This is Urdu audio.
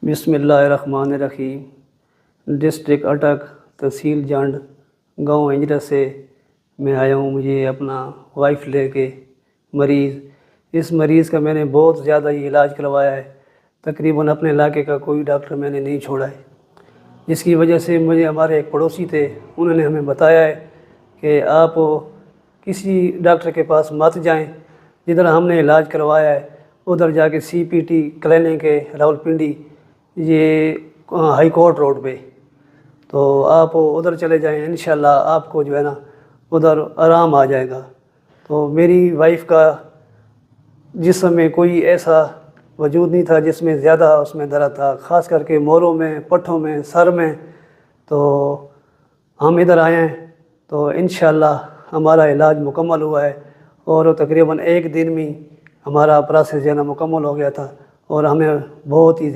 بسم اللہ الرحمن الرحیم۔ ڈسٹرکٹ اٹک، تحصیل جانڈ، گاؤں انجرا سے میں آیا ہوں۔ مجھے اپنا وائف لے کے اس مریض کا میں نے بہت زیادہ ہی علاج کروایا ہے۔ تقریباً اپنے علاقے کا کوئی ڈاکٹر میں نے نہیں چھوڑا ہے، جس کی وجہ سے مجھے ہمارے ایک پڑوسی تھے، انہوں نے ہمیں بتایا ہے کہ آپ کسی ڈاکٹر کے پاس مت جائیں، جدھر ہم نے علاج کروایا ہے ادھر جا کے CPT کلینک ہے راولپنڈی، یہ ہائی کورٹ روڈ پہ، تو آپ ادھر چلے جائیں، انشاءاللہ آپ کو جو ہے نا ادھر آرام آ جائے گا۔ تو میری وائف کا جسم میں کوئی ایسا وجود نہیں تھا جس میں زیادہ اس میں درد تھا، خاص کر کے موروں میں، پٹھوں میں، سر میں۔ تو ہم ادھر آئے ہیں تو انشاءاللہ ہمارا علاج مکمل ہوا ہے، اور تقریباً ایک دن میں ہمارا پروسیس جو ہے نا مکمل ہو گیا تھا، اور ہمیں بہت ہی